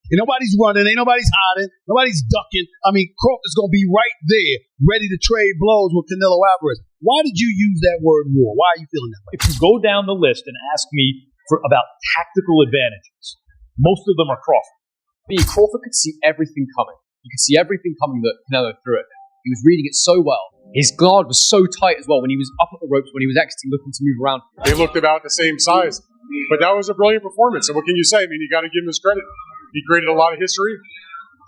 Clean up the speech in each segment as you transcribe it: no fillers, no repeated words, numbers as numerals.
And nobody's running, ain't nobody's hiding, nobody's ducking. I mean, Crawford's going to be right there, ready to trade blows with Canelo Alvarez. Why did you use that word war? Why are you feeling that way? If you go down the list and ask me about tactical advantages, most of them are Crawford. I mean, Crawford could see everything coming. You could see everything coming that Canelo threw at him. He was reading it so well. His guard was so tight as well when he was up at the ropes, when he was exiting, looking to move around. They looked about the same size. But that was a brilliant performance. And what can you say? I mean, you got to give him his credit. He created a lot of history.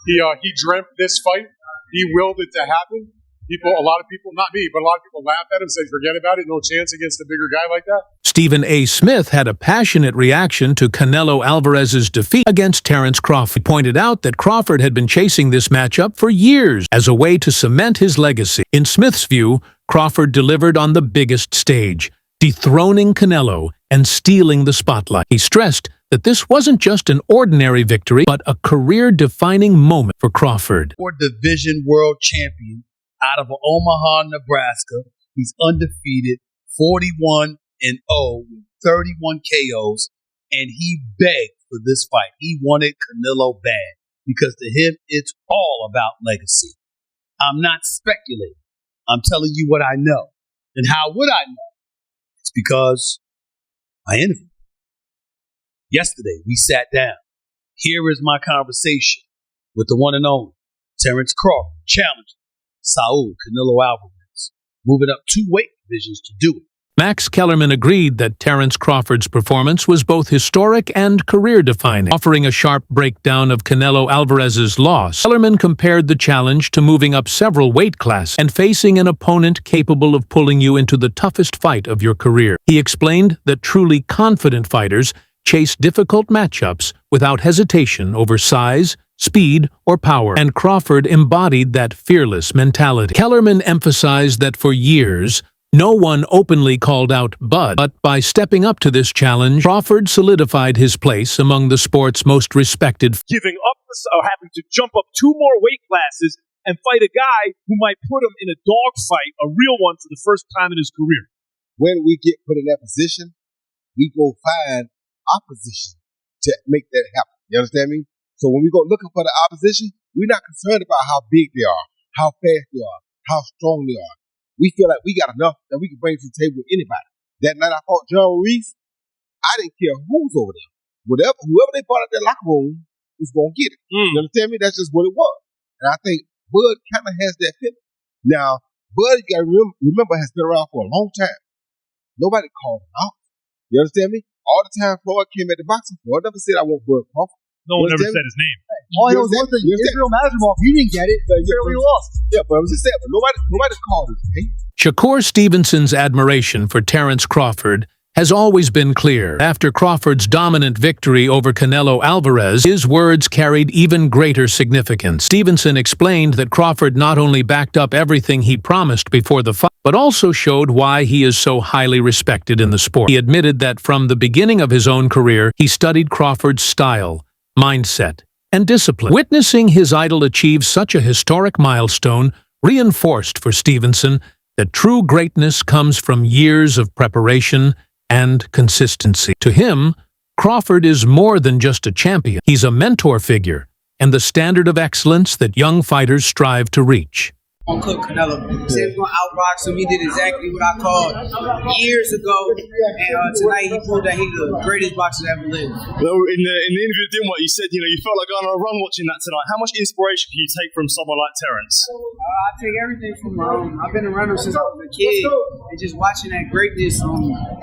He dreamt this fight. He willed it to happen. A lot of people, not me, but a lot of people laughed at him, said, forget about it, no chance against a bigger guy like that. Stephen A. Smith had a passionate reaction to Canelo Alvarez's defeat against Terence Crawford. He pointed out that Crawford had been chasing this matchup for years as a way to cement his legacy. In Smith's view, Crawford delivered on the biggest stage, dethroning Canelo and stealing the spotlight. He stressed that this wasn't just an ordinary victory, but a career-defining moment for Crawford. Division world champion out of Omaha, Nebraska. He's undefeated, 41-0 with 31 KOs, and he begged for this fight. He wanted Canelo bad because to him, it's all about legacy. I'm not speculating. I'm telling you what I know. And how would I know? It's because I interviewed him. Yesterday, we sat down. Here is my conversation with the one and only Terence Crawford, challenging Saul Canelo Alvarez, moving up 2 weight divisions to do it. Max Kellerman agreed that Terence Crawford's performance was both historic and career-defining. Offering a sharp breakdown of Canelo Alvarez's loss, Kellerman compared the challenge to moving up several weight classes and facing an opponent capable of pulling you into the toughest fight of your career. He explained that truly confident fighters chase difficult matchups without hesitation over size, speed, or power, and Crawford embodied that fearless mentality. Kellerman emphasized that for years, no one openly called out Bud, but by stepping up to this challenge, Crawford solidified his place among the sport's most respected. Giving up or having to jump up 2 more weight classes and fight a guy who might put him in a dogfight, a real one, for the first time in his career. When we get put in that position, we go find opposition to make that happen. You understand me? So when we go looking for the opposition, we're not concerned about how big they are, how fast they are, how strong they are. We feel like we got enough that we can bring to the table with anybody. That night I fought John Reese, I didn't care who's over there. Whoever they brought out that locker room was going to get it. You understand me? That's just what it was. And I think Bud kind of has that feeling. Now, Bud, you got to remember, has been around for a long time. Nobody called him out. You understand me? All the time Floyd came at the boxing, Floyd never said, I want Bud Crawford. No one ever said his name. All I know is one thing, Israel Madrimov, he didn't get it, but he lost. Yeah, but I was just saying, but nobody called his name. Shakur Stevenson's admiration for Terence Crawford has always been clear. After Crawford's dominant victory over Canelo Alvarez, his words carried even greater significance. Stevenson explained that Crawford not only backed up everything he promised before the fight, but also showed why he is so highly respected in the sport. He admitted that from the beginning of his own career, he studied Crawford's style, mindset, and discipline. Witnessing his idol achieve such a historic milestone reinforced for Stevenson that true greatness comes from years of preparation and consistency. To him, Crawford is more than just a champion. He's a mentor figure and the standard of excellence that young fighters strive to reach. On Cook Canelo. He said he was going to outbox him. He did exactly what I called years ago. And tonight he proved that he's the greatest boxer that ever lived. Well, in the interview with Dinwiddie, you said, you felt like going on a run watching that tonight. How much inspiration can you take from someone like Terence? I take everything from I've been a runner since I was a kid. And just watching that greatness.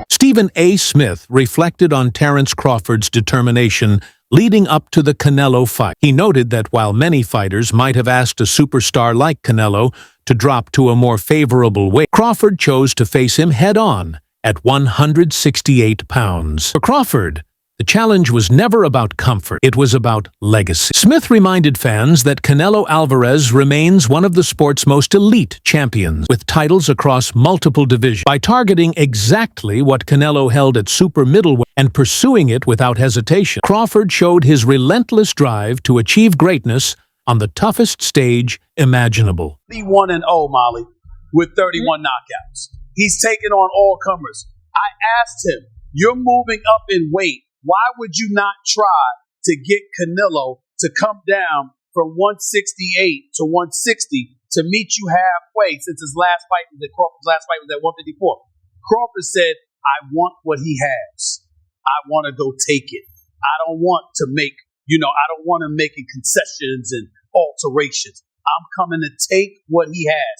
Stephen A. Smith reflected on Terence Crawford's determination leading up to the Canelo fight. He noted that while many fighters might have asked a superstar like Canelo to drop to a more favorable weight, Crawford chose to face him head-on at 168 pounds. For Crawford, the challenge was never about comfort, it was about legacy. Smith reminded fans that Canelo Alvarez remains one of the sport's most elite champions, with titles across multiple divisions. By targeting exactly what Canelo held at super middleweight and pursuing it without hesitation, Crawford showed his relentless drive to achieve greatness on the toughest stage imaginable. 31-0, Molly, with 31 knockouts. He's taken on all comers. I asked him, you're moving up in weight. Why would you not try to get Canelo to come down from 168 to 160 to meet you halfway since his last fight, Crawford's last fight was at 154. Crawford said, I want what he has. I want to go take it. I don't want to make, I don't want to make concessions and alterations. I'm coming to take what he has.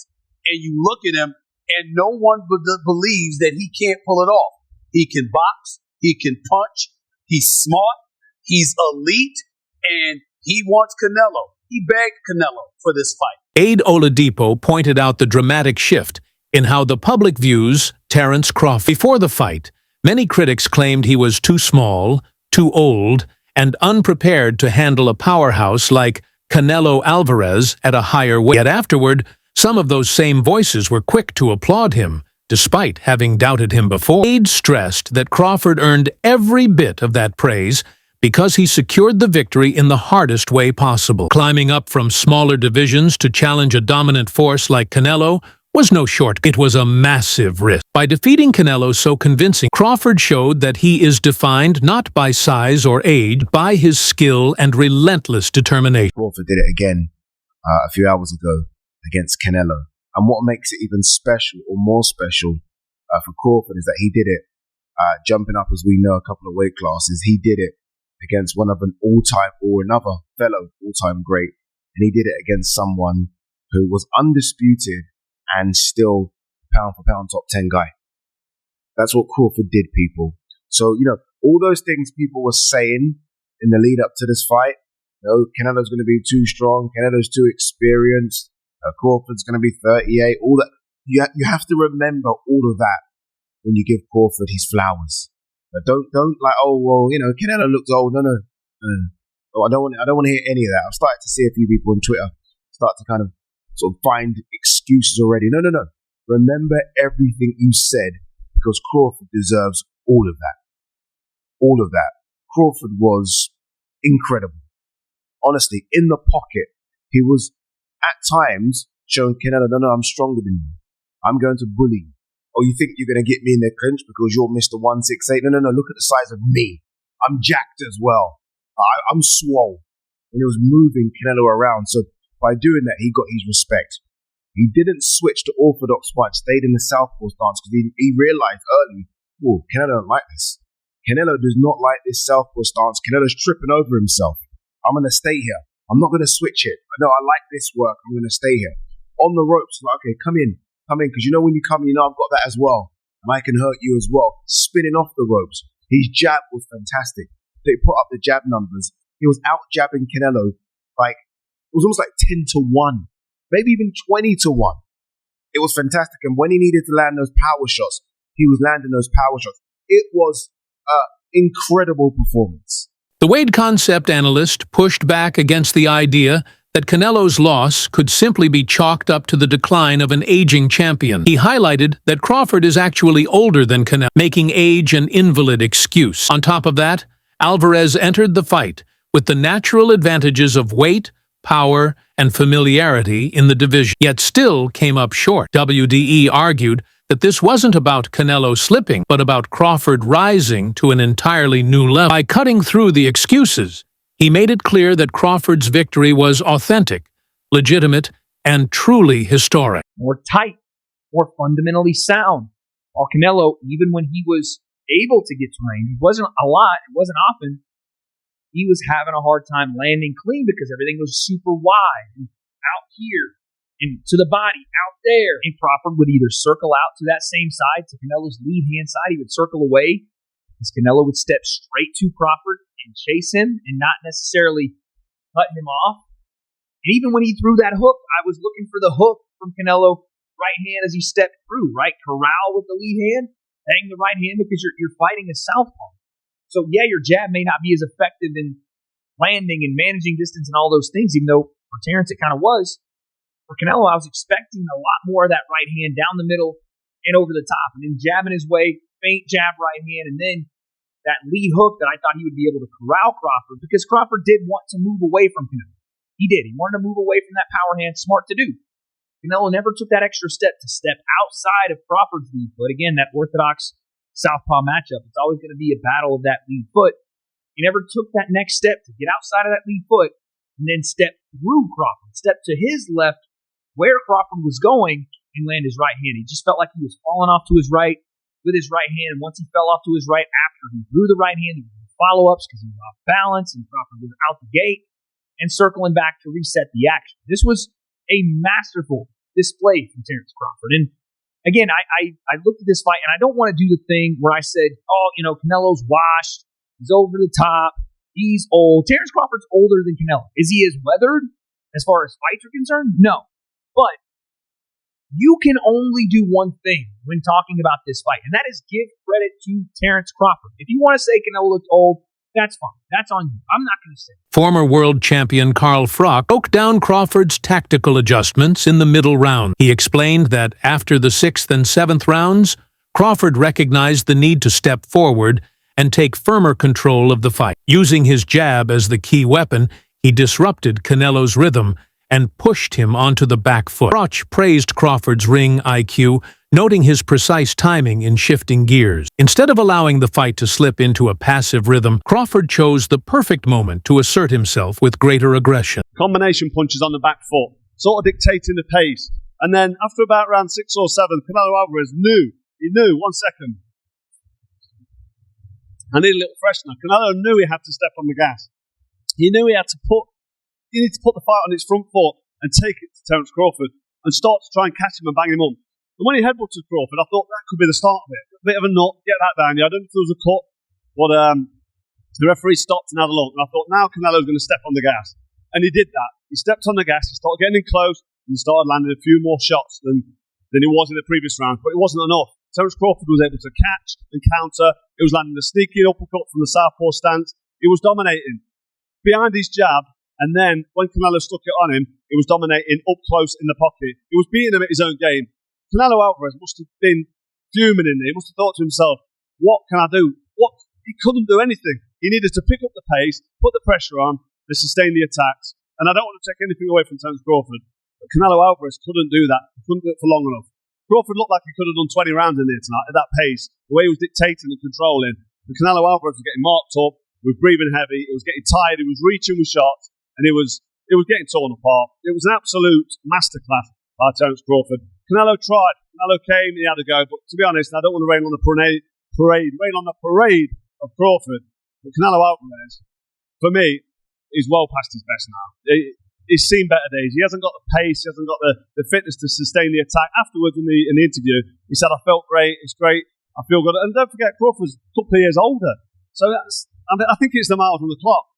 And you look at him, and no one believes that he can't pull it off. He can box. He can punch. He's smart. He's elite. And he wants Canelo. He begged Canelo for this fight. Aide Oladipo pointed out the dramatic shift in how the public views Terence Crawford. Before the fight, many critics claimed he was too small, too old, and unprepared to handle a powerhouse like Canelo Alvarez at a higher weight. Yet afterward, some of those same voices were quick to applaud him, despite having doubted him before. Aide stressed that Crawford earned every bit of that praise because he secured the victory in the hardest way possible. Climbing up from smaller divisions to challenge a dominant force like Canelo was no shortcut. It was a massive risk. By defeating Canelo so convincingly, Crawford showed that he is defined not by size or age, but by his skill and relentless determination. Crawford did it again a few hours ago against Canelo. And what makes it even special or more special for Crawford is that he did it jumping up, as we know, a couple of weight classes. He did it against one of an all-time or another fellow all-time great. And he did it against someone who was undisputed and still pound-for-pound top 10 guy. That's what Crawford did, people. So, all those things people were saying in the lead up to this fight, Canelo's going to be too strong, Canelo's too experienced, Crawford's going to be 38, all that. You have to remember all of that when you give Crawford his flowers. Don't like, Canelo looks old. No. Oh, I don't want to hear any of that. I've started to see a few people on Twitter start to kind of sort of find excuses already. No. Remember everything you said, because Crawford deserves all of that. All of that. Crawford was incredible. Honestly, in the pocket, he was at times showing Canelo, no, I'm stronger than you. I'm going to bully you. Oh, you think you're going to get me in the clinch because you're Mr. 168? No. Look at the size of me. I'm jacked as well. I'm swole. And he was moving Canelo around. So by doing that, he got his respect. He didn't switch to orthodox fight, stayed in the southpaw stance because he realized early, Canelo don't like this. Canelo does not like this southpaw stance. Canelo's tripping over himself. I'm going to stay here. I'm not going to switch it. No, I like this work. I'm going to stay here. On the ropes, like, okay, come in. Because when you come in, I've got that as well. And I can hurt you as well. Spinning off the ropes. His jab was fantastic. They put up the jab numbers. He was out jabbing Canelo it was almost like 10 to 1. Maybe even 20 to 1. It was fantastic. And when he needed to land those power shots, he was landing those power shots. It was an incredible performance. The Wade Concept analyst pushed back against the idea that Canelo's loss could simply be chalked up to the decline of an aging champion. He highlighted that Crawford is actually older than Canelo, making age an invalid excuse. On top of that, Alvarez entered the fight with the natural advantages of weight, power, and familiarity in the division, yet still came up short. WDE argued that this wasn't about Canelo slipping, but about Crawford rising to an entirely new level. By cutting through the excuses, he made it clear that Crawford's victory was authentic, legitimate, and truly historic. More tight, more fundamentally sound. While Canelo, even when he was able to get to range, it wasn't a lot, it wasn't often, he was having a hard time landing clean because everything was super wide and out here and to the body out there. And Crawford would either circle out to that same side, to Canelo's lead hand side, he would circle away, as Canelo would step straight to Crawford and chase him and not necessarily cut him off. And even when he threw that hook, I was looking for the hook from Canelo right hand as he stepped through, right? Corral with the lead hand, bang the right hand because you're fighting a southpaw. So yeah, your jab may not be as effective in landing and managing distance and all those things, even though for Terence it kind of was. For Canelo, I was expecting a lot more of that right hand down the middle and over the top, and then jabbing his way, feint jab right hand, and then that lead hook that I thought he would be able to corral Crawford, because Crawford did want to move away from Canelo. He did. He wanted to move away from that power hand. Smart to do. Canelo never took that extra step to step outside of Crawford's lead foot. Again, that orthodox southpaw matchup. It's always going to be a battle of that lead foot. He never took that next step to get outside of that lead foot and then stepped through Crawford, stepped to his left where Crawford was going, and landed his right hand. He just felt like he was falling off to his right with his right hand. And once he fell off to his right after he threw the right hand, he was doing follow-ups because he was off balance, and Crawford was out the gate and circling back to reset the action. This was a masterful display from Terence Crawford. And again, I looked at this fight, and I don't want to do the thing where I said, oh, Canelo's washed. He's over the top. He's old. Terence Crawford's older than Canelo. Is he as weathered as far as fights are concerned? No. But you can only do one thing when talking about this fight, and that is give credit to Terence Crawford. If you want to say Canelo looks old, that's fine. That's on you. I'm not going to say it. Former world champion Carl Froch broke down Crawford's tactical adjustments in the middle round. He explained that after the 6th and 7th rounds, Crawford recognized the need to step forward and take firmer control of the fight. Using his jab as the key weapon, he disrupted Canelo's rhythm and pushed him onto the back foot. Froch praised Crawford's ring IQ, noting his precise timing in shifting gears. Instead of allowing the fight to slip into a passive rhythm, Crawford chose the perfect moment to assert himself with greater aggression. Combination punches on the back foot, sort of dictating the pace. And then after about round 6 or 7, Canelo Alvarez knew, 1 second. I need a little freshener. Canelo knew he had to step on the gas. He knew he needed to put the fight on its front foot and take it to Terence Crawford and start to try and catch him and bang him up. And when he headbutted Crawford, I thought that could be the start of it. A bit of a nut, get that down. I don't know if there was a cut, but the referee stopped and had a look. And I thought, now Canelo's going to step on the gas. And he did that. He stepped on the gas, he started getting in close, and he started landing a few more shots than he was in the previous round. But it wasn't enough. Terence Crawford was able to catch and counter. He was landing a sneaky uppercut from the southpaw stance. He was dominating behind his jab. And then, when Canelo stuck it on him, he was dominating up close in the pocket. He was beating him at his own game. Canelo Alvarez must have been fuming in there. He must have thought to himself, what can I do? He couldn't do anything. He needed to pick up the pace, put the pressure on, and sustain the attacks. And I don't want to take anything away from Terence Crawford, but Canelo Alvarez couldn't do that. He couldn't do it for long enough. Crawford looked like he could have done 20 rounds in there tonight at that pace, the way he was dictating and controlling. And Canelo Alvarez was getting marked up, he was breathing heavy, he was getting tired, he was reaching with shots, and it was getting torn apart. It was an absolute masterclass by Terence Crawford. Canelo tried. Canelo came, he had a go. But to be honest, I don't want to rain on the parade of Crawford. But Canelo Alvarez, for me, is well past his best now. He's seen better days. He hasn't got the pace. He hasn't got the fitness to sustain the attack. Afterwards, in the interview, he said, I felt great. It's great. I feel good. And don't forget, Crawford's a couple of years older. So I think it's the miles on the clock.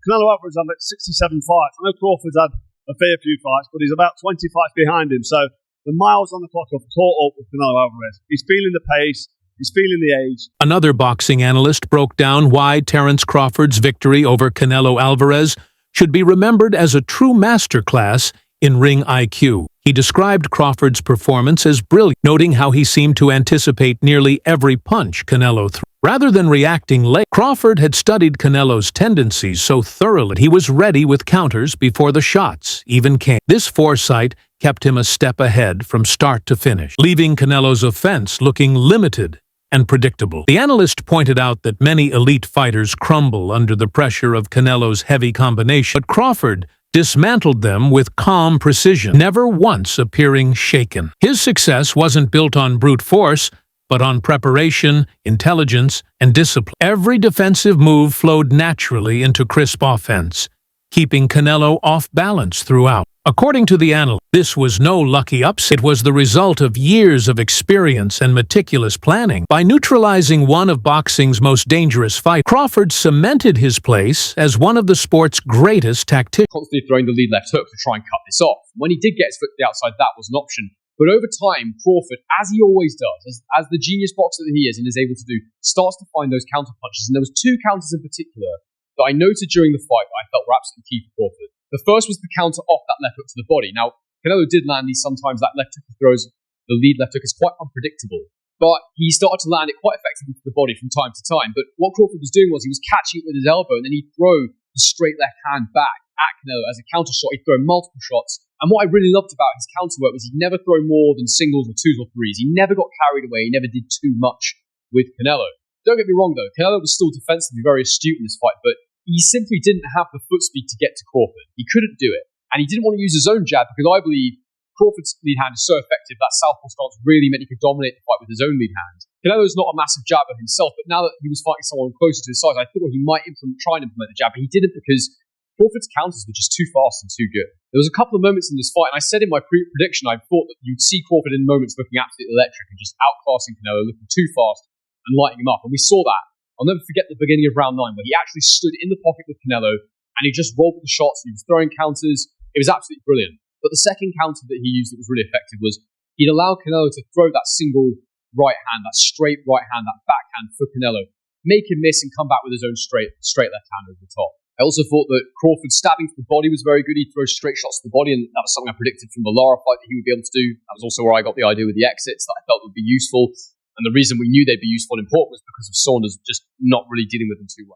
Canelo Alvarez had like 67 fights. I know Crawford's had a fair few fights, but he's about 20 fights behind him. So the miles on the clock have caught up with Canelo Alvarez. He's feeling the pace. He's feeling the age. Another boxing analyst broke down why Terence Crawford's victory over Canelo Alvarez should be remembered as a true masterclass in ring IQ. He described Crawford's performance as brilliant, noting how he seemed to anticipate nearly every punch Canelo threw. Rather than reacting late, Crawford had studied Canelo's tendencies so thoroughly he was ready with counters before the shots even came. This foresight kept him a step ahead from start to finish, leaving Canelo's offense looking limited and predictable. The analyst pointed out that many elite fighters crumble under the pressure of Canelo's heavy combination, but Crawford dismantled them with calm precision, never once appearing shaken. His success wasn't built on brute force, but on preparation, intelligence, and discipline. Every defensive move flowed naturally into crisp offense, keeping Canelo off balance throughout. According to the analyst, this was no lucky upset. It was the result of years of experience and meticulous planning. By neutralizing one of boxing's most dangerous fighters, Crawford cemented his place as one of the sport's greatest tacticians. Constantly throwing the lead left hook to try and cut this off. When he did get his foot to the outside, that was an option. But over time, Crawford, as he always does, as the genius boxer that he is and is able to do, starts to find those counter punches. And there was two counters in particular that I noted during the fight that I felt were absolutely key for Crawford. The first was the counter off that left hook to the body. Now, Canelo did land these sometimes. That left hook he throws, the lead left hook is quite unpredictable. But he started to land it quite effectively to the body from time to time. But what Crawford was doing was he was catching it with his elbow and then he'd throw the straight left hand back at Canelo as a counter shot. He'd throw multiple shots. And what I really loved about his counter work was he'd never throw more than singles or twos or threes. He never got carried away. He never did too much with Canelo. Don't get me wrong though, Canelo was still defensively very astute in this fight, but he simply didn't have the foot speed to get to Crawford. He couldn't do it. And he didn't want to use his own jab because I believe Crawford's lead hand is so effective that southpaw stance really meant he could dominate the fight with his own lead hand. Canelo's not a massive jabber himself, but now that he was fighting someone closer to his size, I thought he might try and implement the jab, but he didn't because Crawford's counters were just too fast and too good. There was a couple of moments in this fight, and I said in my prediction, I thought that you'd see Crawford in moments looking absolutely electric and just outclassing Canelo, looking too fast and lighting him up. And we saw that. I'll never forget the beginning of round 9 where he actually stood in the pocket with Canelo and he just rolled with the shots. He was throwing counters. It was absolutely brilliant. But the second counter that he used that was really effective was he'd allow Canelo to throw that single right hand, that straight right hand, that backhand for Canelo, make him miss and come back with his own straight left hand over the top. I also thought that Crawford's stabbing to the body was very good. He'd throw straight shots to the body, and that was something I predicted from the Lara fight that he would be able to do. That was also where I got the idea with the exits that I felt would be useful. And the reason we knew they'd be useful and important was because of Saunders just not really dealing with them too well.